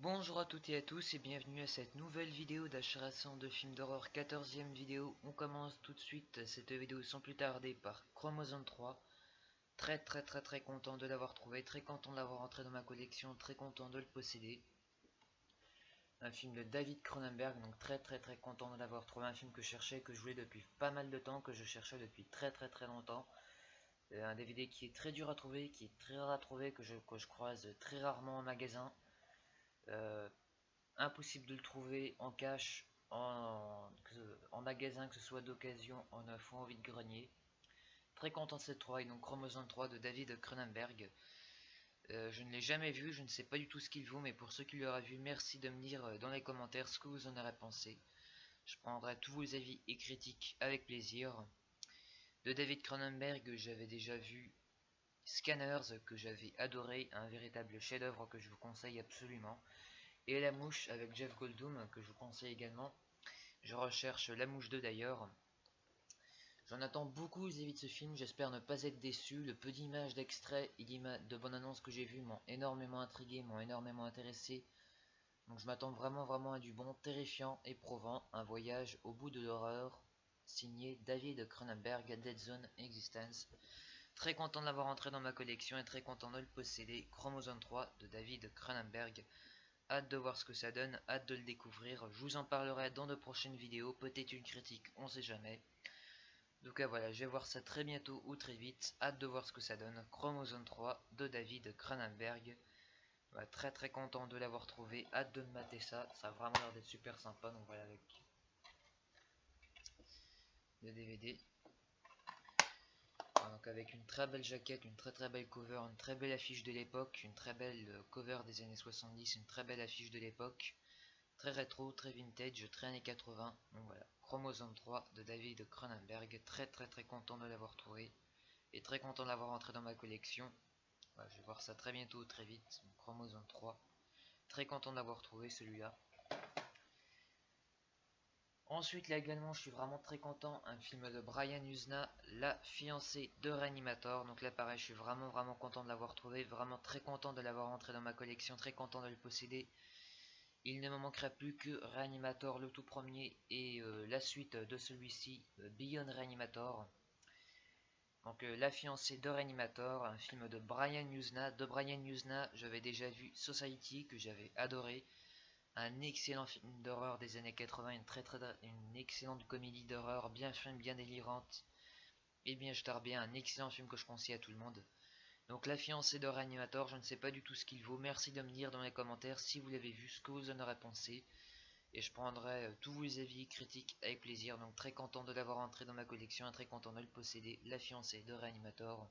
Bonjour à toutes et à tous et bienvenue à cette nouvelle vidéo d'achat de films d'horreur, 14e vidéo. On commence tout de suite cette vidéo sans plus tarder par Chromosome 3. Très content de l'avoir trouvé, très content de l'avoir entré dans ma collection, très content de le posséder. Un film de David Cronenberg, donc très content de l'avoir trouvé, un film que je cherchais, que je voulais depuis pas mal de temps, que je cherchais depuis très longtemps. Un DVD qui est très dur à trouver, qui est très rare à trouver, que je croise très rarement en magasin. Euh, Impossible de le trouver en cash, en magasin, que ce soit d'occasion, en neuf ou en vide-grenier. Très content de cette trouvaille, donc Chromosome 3 de David Cronenberg. Je ne l'ai jamais vu, je ne sais pas du tout ce qu'il vaut, mais pour ceux qui l'auraient vu, merci de me dire dans les commentaires ce que vous en aurez pensé. Je prendrai tous vos avis et critiques avec plaisir. De David Cronenberg, j'avais déjà vu Scanners, que j'avais adoré, un véritable chef-d'œuvre que je vous conseille absolument. Et La Mouche avec Jeff Goldblum, que je vous conseille également. Je recherche La Mouche 2 d'ailleurs. J'en attends beaucoup vis-à-vis de ce film, j'espère ne pas être déçu. Le peu d'images, d'extraits et de bonnes annonces que j'ai vues m'ont énormément intrigué, m'ont énormément intéressé. Donc je m'attends vraiment à du bon, terrifiant, éprouvant, un voyage au bout de l'horreur, signé David Cronenberg, Dead Zone Existence. Très content de l'avoir entré dans ma collection et très content de le posséder. Chromosome 3 de David Cronenberg. Hâte de voir ce que ça donne, hâte de le découvrir. Je vous en parlerai dans de prochaines vidéos, peut-être une critique, on sait jamais. Donc voilà, je vais voir ça très bientôt ou très vite. Hâte de voir ce que ça donne. Chromosome 3 de David Cronenberg. Voilà, très content de l'avoir trouvé. Hâte de me mater ça. Ça a vraiment l'air d'être super sympa. Donc voilà, avec le DVD. Voilà, donc avec une très belle jaquette, une très belle cover, une très belle affiche de l'époque, une très belle cover des années 70, une très belle affiche de l'époque. Très rétro, très vintage, très années 80. Donc voilà, Chromosome 3 de David Cronenberg. Très content de l'avoir trouvé. Et très content de l'avoir entré dans ma collection. Voilà, je vais voir ça très bientôt, très vite. Donc, Chromosome 3. Très content de l'avoir trouvé celui-là. Ensuite, là également, je suis vraiment très content. Un film de Brian Usna, La fiancée de Reanimator. Donc là, pareil, je suis vraiment content de l'avoir trouvé. Vraiment très content de l'avoir entré dans ma collection. Très content de le posséder. Il ne me manquera plus que Reanimator, le tout premier, et la suite de celui-ci, Beyond Reanimator. Donc La fiancée de Reanimator, un film de Brian Usna. De Brian Usna, j'avais déjà vu Society, que j'avais adoré. Un excellent film d'horreur des années 80, une excellente comédie d'horreur, bien fun, bien délirante, et bien je bien, un excellent film que je conseille à tout le monde. Donc La fiancée de Reanimator, je ne sais pas du tout ce qu'il vaut. Merci de me dire dans les commentaires si vous l'avez vu, ce que vous en aurez pensé. Et je prendrai tous vos avis critiques avec plaisir. Donc très content de l'avoir entré dans ma collection et très content de le posséder. La fiancée de Reanimator.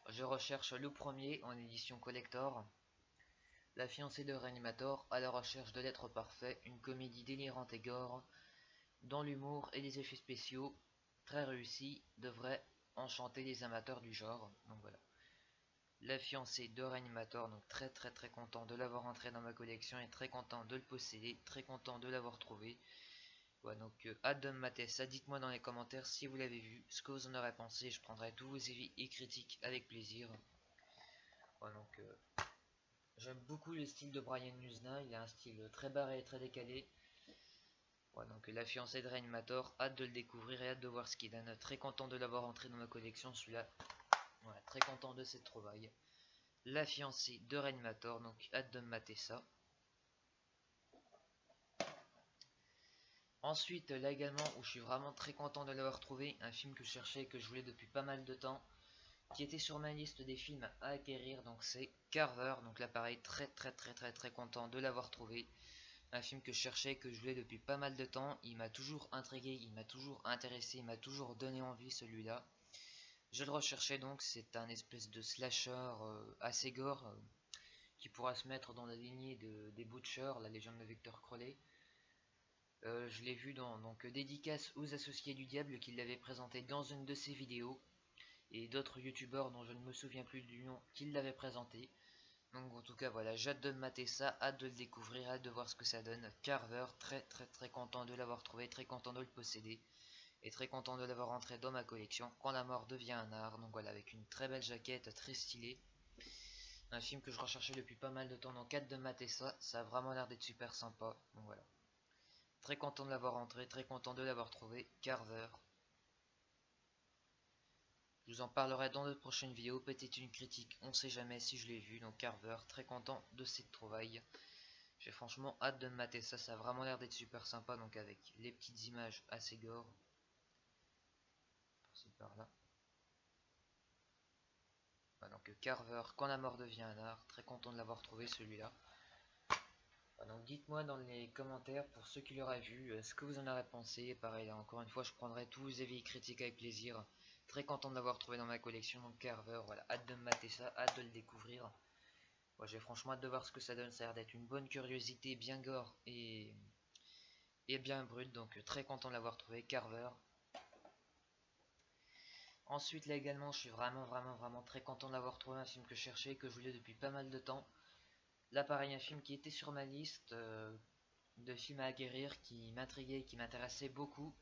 Je recherche le premier en édition collector. La fiancée de Reanimator, à la recherche de l'être parfait, une comédie délirante et gore, dont l'humour et les effets spéciaux très réussis devraient enchanter les amateurs du genre. Donc voilà. La fiancée de Reanimator, donc très content de l'avoir entré dans ma collection et très content de le posséder, très content de l'avoir trouvé. Voilà, donc hâte de me mater ça, dites-moi dans les commentaires si vous l'avez vu, ce que vous en aurez pensé, je prendrai tous vos avis et critiques avec plaisir. Voilà, donc j'aime beaucoup le style de Brian Usna, il a un style très barré et très décalé. Voilà, donc La fiancée de Reanimator, hâte de le découvrir et hâte de voir ce qu'il donne. Très content de l'avoir entré dans ma collection, celui-là. Voilà, très content de cette trouvaille. La fiancée de Reanimator, donc hâte de me mater ça. Ensuite, là également, où je suis vraiment très content de l'avoir trouvé, un film que je cherchais, que je voulais depuis pas mal de temps, qui était sur ma liste des films à acquérir, donc c'est Carver. Donc là pareil, très content de l'avoir trouvé. Un film que je cherchais, que je voulais depuis pas mal de temps. Il m'a toujours intrigué, il m'a toujours intéressé, il m'a toujours donné envie celui-là. Je le recherchais donc, c'est un espèce de slasher assez gore qui pourra se mettre dans la lignée des Butchers, la légende de Victor Crowley. Je l'ai vu dans donc dédicace aux associés du diable qui l'avaient présenté dans une de ses vidéos et d'autres youtubeurs dont je ne me souviens plus du nom qui l'avaient présenté. Donc en tout cas voilà, j'ai hâte de mater ça, hâte de le découvrir, hâte de voir ce que ça donne. Carver, très content de l'avoir trouvé, très content de le posséder et très content de l'avoir entré dans ma collection quand la mort devient un art. Donc voilà, avec une très belle jaquette, très stylée. Un film que je recherchais depuis pas mal de temps, donc hâte de mater ça. Ça a vraiment l'air d'être super sympa. Donc voilà. Très content de l'avoir rentré, très content de l'avoir trouvé. Carver. Je vous en parlerai dans de prochaines vidéos. Peut-être une critique, on sait jamais si je l'ai vu. Donc Carver, très content de cette trouvaille. J'ai franchement hâte de me mater ça. Ça a vraiment l'air d'être super sympa. Donc avec les petites images assez gore. Par-ci par-là. Voilà, donc Carver, quand la mort devient un art. Très content de l'avoir trouvé celui-là. Donc dites-moi dans les commentaires pour ceux qui l'auraient vu ce que vous en avez pensé. Pareil là, encore une fois je prendrai tous vos avis critiques avec plaisir. Très content de l'avoir trouvé dans ma collection. Donc Carver, voilà, hâte de me mater ça, hâte de le découvrir. Moi j'ai franchement hâte de voir ce que ça donne. Ça a l'air d'être une bonne curiosité, bien gore et bien brute. Donc très content de l'avoir trouvé. Carver. Ensuite là également je suis vraiment très content de l'avoir trouvé. Un film que je cherchais, que je voulais depuis pas mal de temps. Là pareil, un film qui était sur ma liste de films à acquérir, qui m'intriguait, qui m'intéressait beaucoup.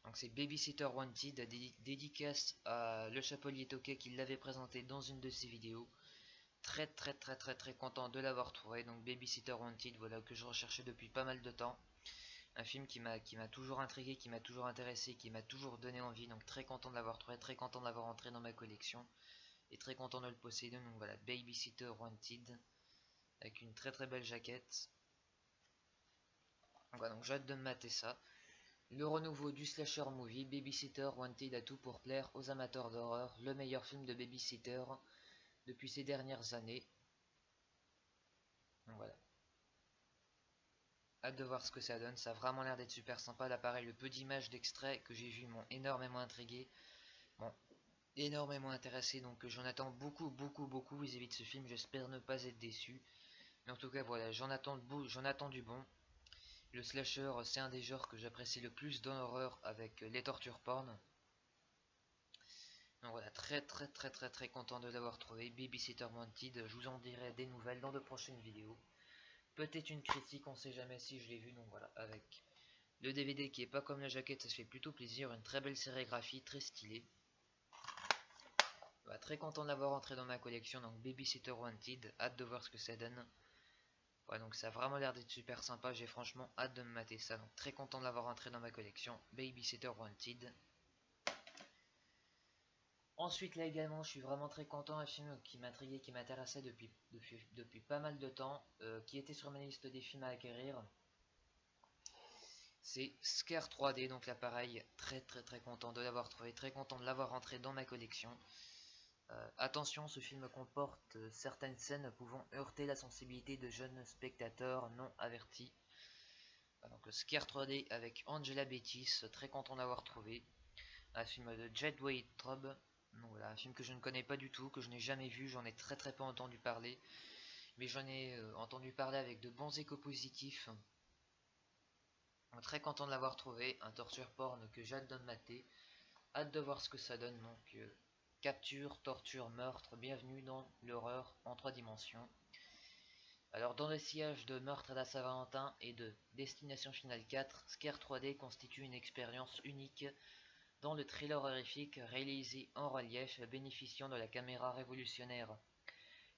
Donc c'est Babysitter Wanted, dédicace à Le Chapelier Toquet qui l'avait présenté dans une de ses vidéos. Très content de l'avoir trouvé. Donc Babysitter Wanted, voilà, que je recherchais depuis pas mal de temps. Un film qui m'a toujours intrigué, qui m'a toujours intéressé, qui m'a toujours donné envie. Donc très content de l'avoir trouvé, très content de l'avoir entré dans ma collection. Et très content de le posséder. Donc voilà, Babysitter Wanted. Avec une très belle jaquette. Voilà, donc j'ai hâte de me mater ça. Le renouveau du slasher movie, Babysitter Wanted a tout pour plaire aux amateurs d'horreur, le meilleur film de babysitter depuis ces dernières années. Donc voilà. Hâte de voir ce que ça donne, ça a vraiment l'air d'être super sympa. Là pareil, le peu d'images d'extraits que j'ai vu m'ont énormément intrigué, m'ont énormément intéressé, donc j'en attends beaucoup vis-à-vis de ce film, j'espère ne pas être déçu. Mais en tout cas voilà, j'en attends du bon. Le slasher, c'est un des genres que j'apprécie le plus dans l'horreur avec les torture porn. Donc voilà, très content de l'avoir trouvé. Babysitter Wanted, je vous en dirai des nouvelles dans de prochaines vidéos. Peut-être une critique, on sait jamais si je l'ai vu, donc voilà, avec le DVD qui est pas comme la jaquette, ça se fait plutôt plaisir, une très belle sérigraphie, très stylée. Voilà, très content de l'avoir entré dans ma collection, donc Babysitter Wanted, hâte de voir ce que ça donne. Voilà, donc ça a vraiment l'air d'être super sympa, j'ai franchement hâte de me mater ça, donc très content de l'avoir entré dans ma collection, Babysitter Wanted. Ensuite là également je suis vraiment très content, un film qui m'intriguait, qui m'intéressait depuis pas mal de temps, qui était sur ma liste des films à acquérir. C'est Scare 3D, donc là pareil, très content de l'avoir trouvé, très content de l'avoir rentré dans ma collection. Attention, ce film comporte certaines scènes pouvant heurter la sensibilité de jeunes spectateurs non avertis. Donc Scare 3D avec Angela Bettis, très content d'avoir trouvé. Un film de Jedway Traub. Donc voilà, un film que je ne connais pas du tout, que je n'ai jamais vu, j'en ai très peu entendu parler, mais j'en ai entendu parler avec de bons échos positifs. Donc, très content de l'avoir trouvé, un torture porn que j'ai hâte de mater, hâte de voir ce que ça donne. Donc capture, torture, meurtre, bienvenue dans l'horreur en 3 dimensions. Alors dans le sillage de Meurtre à la Saint-Valentin et de Destination Finale 4, Scare 3D constitue une expérience unique dans le thriller horrifique réalisé en relief bénéficiant de la caméra révolutionnaire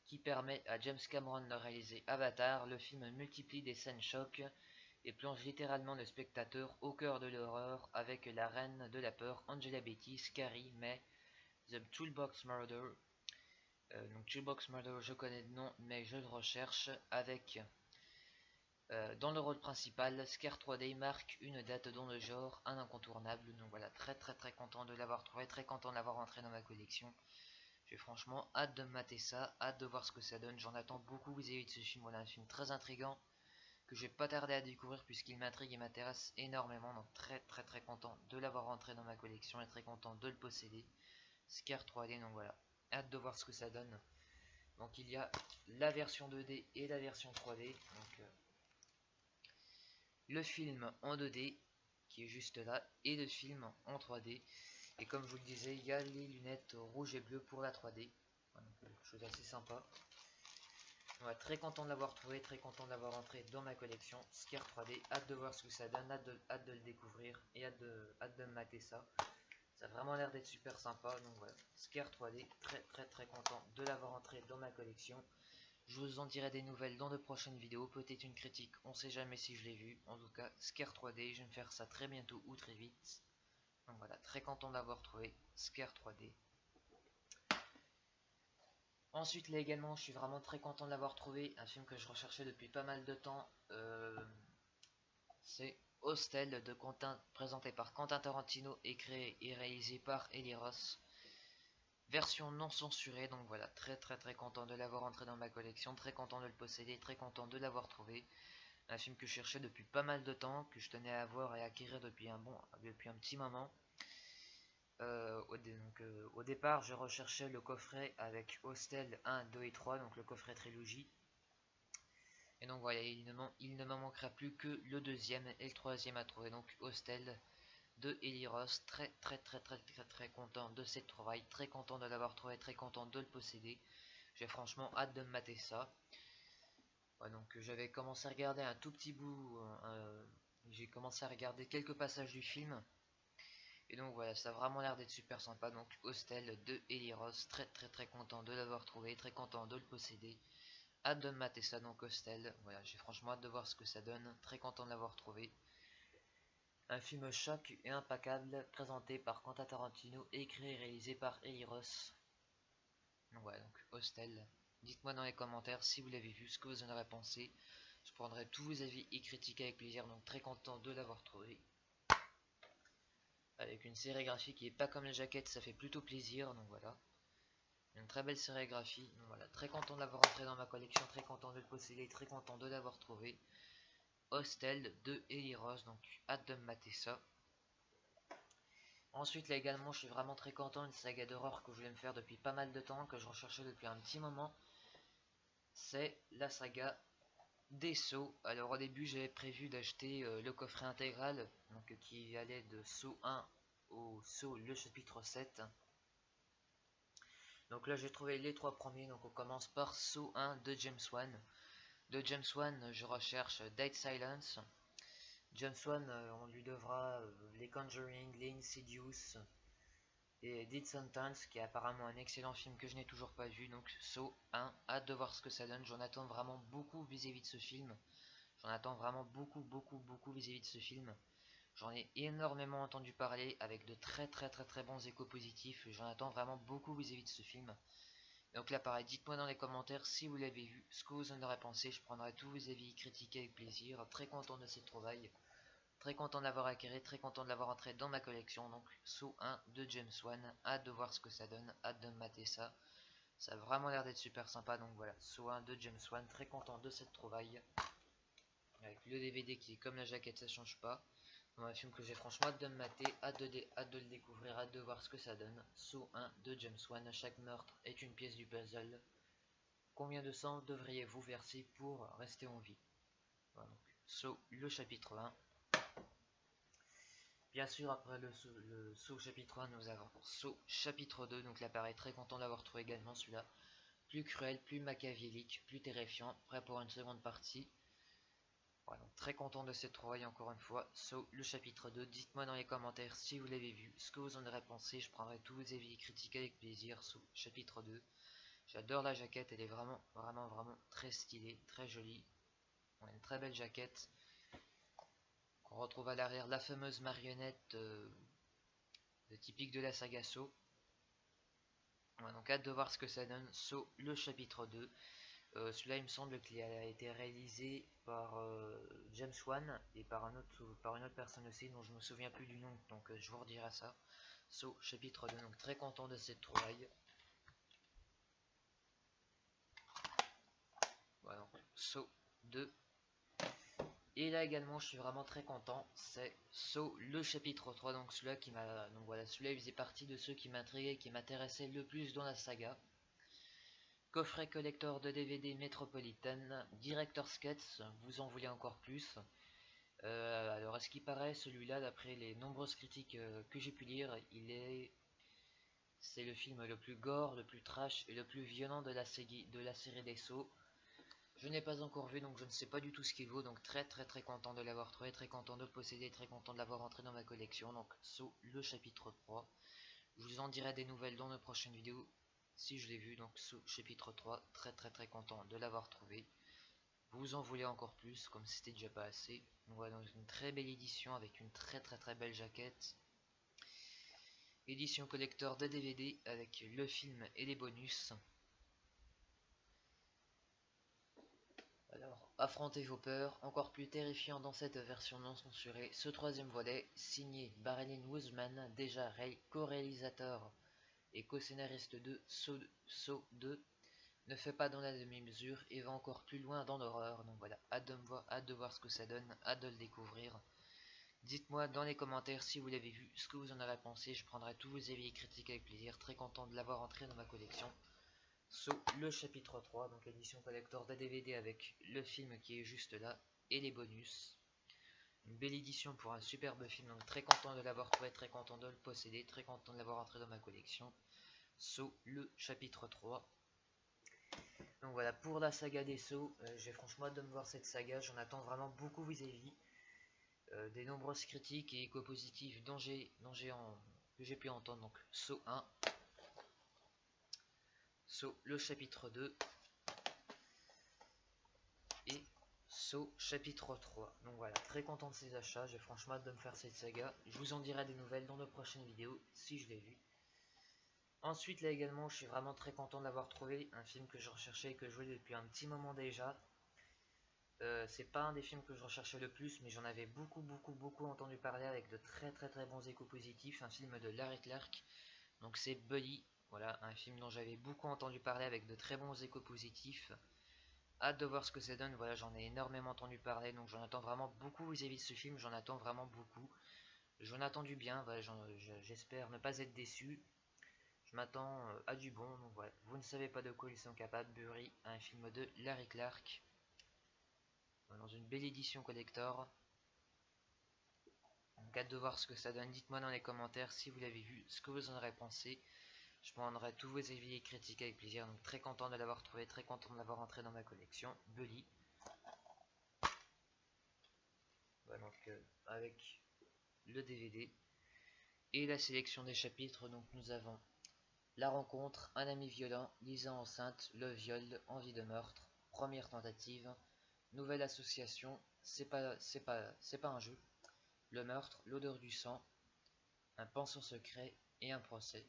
qui permet à James Cameron de réaliser Avatar. Le film multiplie des scènes chocs et plonge littéralement le spectateur au cœur de l'horreur avec la reine de la peur Angela Betty, Carrie, May, The Toolbox Murder. Donc Toolbox Murder, je connais le nom, mais je le recherche avec dans le rôle principal, Scare 3D marque une date dans le genre, un incontournable. Donc voilà, très content de l'avoir trouvé, très content de l'avoir entré dans ma collection. J'ai franchement hâte de me mater ça, hâte de voir ce que ça donne. J'en attends beaucoup vis-à-vis de ce film. Voilà, un film très intriguant que je vais pas tarder à découvrir puisqu'il m'intrigue et m'intéresse énormément. Donc très content de l'avoir rentré dans ma collection et très content de le posséder. Scare 3D, donc voilà, hâte de voir ce que ça donne. Donc il y a la version 2D et la version 3D. Donc le film en 2D qui est juste là et le film en 3D. Et comme je vous le disais, il y a les lunettes rouges et bleues pour la 3D. Voilà, quelque chose d'assez sympa. Ouais, très content de l'avoir trouvé, très content de l'avoir rentré dans ma collection. Scare 3D, hâte de voir ce que ça donne, hâte de le découvrir et hâte de me mater ça. Ça a vraiment l'air d'être super sympa. Donc voilà, Scare 3D, très content de l'avoir rentré dans ma collection. Je vous en dirai des nouvelles dans de prochaines vidéos, peut-être une critique, on sait jamais si je l'ai vu. En tout cas, Scare 3D, je vais me faire ça très bientôt ou très vite. Donc voilà, très content d'avoir trouvé Scare 3D. Ensuite, là également, je suis vraiment très content de l'avoir trouvé. Un film que je recherchais depuis pas mal de temps. C'est Hostel de Quentin, présenté par Quentin Tarantino et créé et réalisé par Eli Roth. Version non censurée, donc voilà, très content de l'avoir entré dans ma collection, très content de le posséder, très content de l'avoir trouvé. Un film que je cherchais depuis pas mal de temps, que je tenais à voir et à acquérir depuis un petit moment. Au départ, je recherchais le coffret avec Hostel 1, 2 et 3, donc le coffret trilogie. Et donc voilà, il ne m'en manquera plus que le deuxième et le troisième à trouver, donc Hostel de Eli Roth. Très content de cette trouvaille, très content de l'avoir trouvé, très content de le posséder. J'ai franchement hâte de me mater ça. Ouais, donc j'avais commencé à regarder un tout petit bout, j'ai commencé à regarder quelques passages du film. Et donc voilà, ça a vraiment l'air d'être super sympa. Donc Hostel de Eli Roth, très content de l'avoir trouvé, très content de le posséder. Hâte de me mater ça donc Hostel. Voilà, j'ai franchement hâte de voir ce que ça donne. Très content de l'avoir trouvé. Un film choc et impeccable, présenté par Quentin Tarantino, écrit et réalisé par Eli Roth. Donc voilà, donc Hostel. Dites-moi dans les commentaires si vous l'avez vu, ce que vous en avez pensé. Je prendrai tous vos avis et critiques avec plaisir, donc très content de l'avoir trouvé. Avec une sérigraphie qui est pas comme la jaquette, ça fait plutôt plaisir, donc voilà. Une très belle sérigraphie, donc voilà, très content de l'avoir entré dans ma collection, très content de le posséder, très content de l'avoir trouvé. Hostel de Eli Roth, donc hâte de me mater ça. Ensuite là également je suis vraiment très content, une saga d'horreur que je voulais me faire depuis pas mal de temps, que je recherchais depuis un petit moment. C'est la saga des Saw. Alors au début j'avais prévu d'acheter le coffret intégral, donc qui allait de Saw 1 au Saw le chapitre 7. Donc là j'ai trouvé les trois premiers, donc on commence par Saw 1 de James Wan. De James Wan je recherche Dead Silence. James Wan on lui devra les Conjuring, les Insidious et Dead Sentence qui est apparemment un excellent film que je n'ai toujours pas vu. Donc Saw 1, hâte de voir ce que ça donne, j'en attends vraiment beaucoup vis-à-vis de ce film. J'en attends vraiment beaucoup vis-à-vis de ce film. J'en ai énormément entendu parler avec de très bons échos positifs. J'en attends vraiment beaucoup vis-à-vis de ce film. Donc là pareil, dites-moi dans les commentaires si vous l'avez vu, ce que vous en aurez pensé. Je prendrai tous vos avis critiqués avec plaisir. Très content de cette trouvaille. Très content de l'avoir acquéri, très content de l'avoir entré dans ma collection. Donc Saw 1 de James Wan. Hâte de voir ce que ça donne. Hâte de me mater ça. Ça a vraiment l'air d'être super sympa. Donc voilà, Saw 1 de James Wan. Très content de cette trouvaille. Avec le DVD qui est comme la jaquette, ça change pas. Un film que j'ai franchement hâte de me mater, hâte de le découvrir, hâte de voir ce que ça donne. Saw 1 de James Wan. Chaque meurtre est une pièce du puzzle. Combien de sang devriez-vous verser pour rester en vie? Voilà, donc Saw le chapitre 1. Bien sûr, après le Saw chapitre 1, nous avons Saw chapitre 2. Donc là, pareil, très content d'avoir trouvé également celui-là. Plus cruel, plus machiavélique, plus terrifiant. Prêt pour une seconde partie. Voilà, donc très content de cette trouvaille encore une fois. Saw le chapitre 2. Dites-moi dans les commentaires si vous l'avez vu, ce que vous en aurez pensé. Je prendrai tous vos avis critiques avec plaisir. Saw chapitre 2. J'adore la jaquette, elle est vraiment très stylée, très jolie. On a une très belle jaquette. On retrouve à l'arrière la fameuse marionnette typique de la saga Saw. On a donc hâte de voir ce que ça donne. Saw le chapitre 2. Celui-là il me semble qu'il a été réalisé par James Wan et par une autre personne aussi dont je me souviens plus du nom, donc je vous redirai ça. Saw chapitre 2, donc très content de cette trouvaille. Voilà, donc Saw 2. Et là également je suis vraiment très content, c'est Saw le chapitre 3, donc celui-là qui m'a. Donc voilà, celui-là il faisait partie de ceux qui m'intriguaient, qui m'intéressaient le plus dans la saga. Coffret collector de DVD Metropolitan, Director's Cuts, vous en voulez encore plus. Alors à ce qui paraît, celui-là, d'après les nombreuses critiques que j'ai pu lire, c'est le film le plus gore, le plus trash et le plus violent de la série des Saw. Je n'ai pas encore vu, donc je ne sais pas du tout ce qu'il vaut, donc très content de l'avoir trouvé, très content de le posséder, très content de l'avoir entré dans ma collection. Donc Saw le chapitre 3. Je vous en dirai des nouvelles dans de prochaines vidéos. si je l'ai vu, donc sous chapitre 3, très content de l'avoir trouvé. Vous en voulez encore plus, comme c'était déjà pas assez. Donc voilà, donc une très belle édition avec une très belle jaquette. Édition collector de DVD avec le film et les bonus. Alors, affrontez vos peurs, encore plus terrifiant dans cette version non censurée, ce troisième volet, signé Barney Wiseman, déjà co-réalisateur et co-scénariste de Saw 2, ne fait pas dans la demi-mesure et va encore plus loin dans l'horreur. Donc voilà, hâte de voir ce que ça donne, hâte de le découvrir. Dites-moi dans les commentaires si vous l'avez vu, ce que vous en avez pensé, je prendrai tous vos avis et critiques avec plaisir, très content de l'avoir entré dans ma collection. Sauf le chapitre 3, donc l'édition collector d'un DVD avec le film qui est juste là et les bonus. Une belle édition pour un superbe film, donc très content de l'avoir trouvé, très content de le posséder, très content de l'avoir entré dans ma collection. Saut le chapitre 3. Donc voilà, pour la saga des sauts, j'ai franchement hâte de me voir cette saga, j'en attends vraiment beaucoup vis-à-vis des nombreuses critiques et échos positifs que j'ai pu entendre. Donc Saut 1, Saut le chapitre 2 et Saut chapitre 3. Donc voilà, très content de ces achats, j'ai franchement hâte de me faire cette saga. Je vous en dirai des nouvelles dans de prochaines vidéos si je l'ai vu. Ensuite là également, je suis vraiment très content d'avoir trouvé un film que je recherchais et que je jouais depuis un petit moment déjà. C'est pas un des films que je recherchais le plus, mais j'en avais beaucoup entendu parler avec de très bons échos positifs. Un film de Larry Clark, donc c'est Bully. Voilà, un film dont j'avais beaucoup entendu parler avec de très bons échos positifs. Hâte de voir ce que ça donne. Voilà, j'en ai énormément entendu parler, donc j'en attends vraiment beaucoup vis-à-vis de ce film. J'en attends vraiment beaucoup. J'en attends du bien. Voilà, j'espère ne pas être déçu. Je m'attends à du bon. Donc voilà, vous ne savez pas de quoi ils sont capables. Bully, un film de Larry Clark. Dans une belle édition collector. Donc hâte de voir ce que ça donne. Dites-moi dans les commentaires si vous l'avez vu, ce que vous en aurez pensé. Je prendrai tous vos avis et critiques avec plaisir. Donc très content de l'avoir trouvé, très content de l'avoir entré dans ma collection. Bully. Voilà, donc avec le DVD et la sélection des chapitres. Donc nous avons la rencontre, un ami violent, Lisa enceinte, le viol, envie de meurtre, première tentative, nouvelle association, c'est pas un jeu, le meurtre, l'odeur du sang, un pension secret et un procès.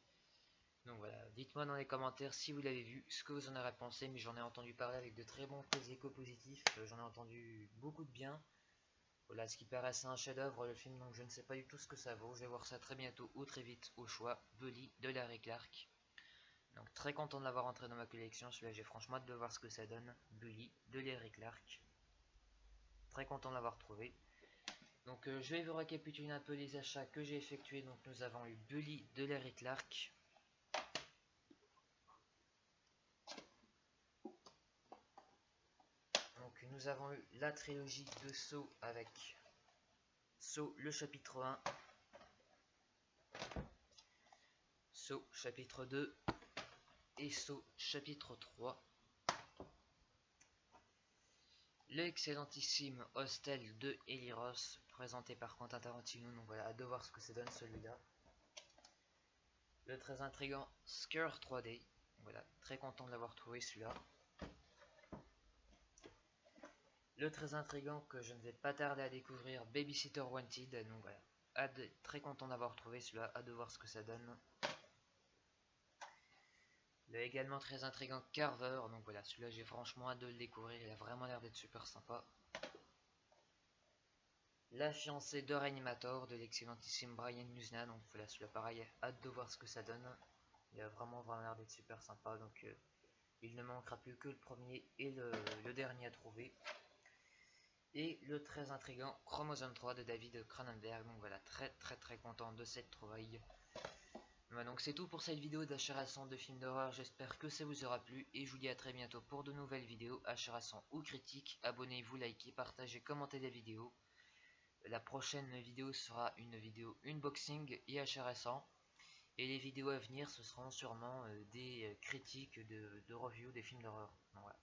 Donc voilà, dites-moi dans les commentaires si vous l'avez vu, ce que vous en avez pensé, mais j'en ai entendu parler avec de très bons échos positifs, j'en ai entendu beaucoup de bien. Voilà, ce qui paraissait un chef-d'œuvre, le film, donc je ne sais pas du tout ce que ça vaut. Je vais voir ça très bientôt ou très vite au choix. Bully de Larry Clark. Donc très content de l'avoir entré dans ma collection. Celui-là, j'ai franchement hâte de voir ce que ça donne. Bully de Larry Clark. Très content de l'avoir trouvé. Donc je vais vous récapituler un peu les achats que j'ai effectués. Donc nous avons eu Bully de Larry Clark. Donc nous avons eu la trilogie de Saw avec Saw le chapitre 1. Saw chapitre 2 et Saw chapitre 3. L'excellentissime Hostel de Eliros, présenté par Quentin Tarantino. Donc voilà, hâte de voir ce que ça donne celui-là. Le très intriguant Scare 3D. Voilà, très content de l'avoir trouvé celui-là. Le très intriguant que je ne vais pas tarder à découvrir, Babysitter Wanted. Donc voilà, très content d'avoir trouvé celui-là, hâte de voir ce que ça donne. Le également très intriguant Carver. Donc voilà, celui-là j'ai franchement hâte de le découvrir, il a vraiment l'air d'être super sympa. La fiancée de Reanimator de l'excellentissime Brian Usna. Donc voilà, celui-là pareil, hâte de voir ce que ça donne. Il a vraiment l'air d'être super sympa. Donc il ne manquera plus que le premier et le dernier à trouver. Et le très intriguant Chromosome 3 de David Cronenberg. Donc voilà, très content de cette trouvaille. Voilà, donc c'est tout pour cette vidéo d'achat récent de films d'horreur. J'espère que ça vous aura plu. Et je vous dis à très bientôt pour de nouvelles vidéos achats récents ou critiques. Abonnez-vous, likez, partagez, commentez la vidéo. La prochaine vidéo sera une vidéo unboxing et achat récent. Et les vidéos à venir, ce seront sûrement des critiques de review des films d'horreur. Voilà.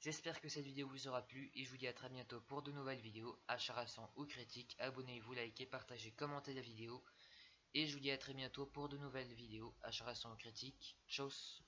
J'espère que cette vidéo vous aura plu et je vous dis à très bientôt pour de nouvelles vidéos, achats récents ou critiques. Abonnez-vous, likez, partagez, commentez la vidéo. Et je vous dis à très bientôt pour de nouvelles vidéos. Acharration critique. Tchuss.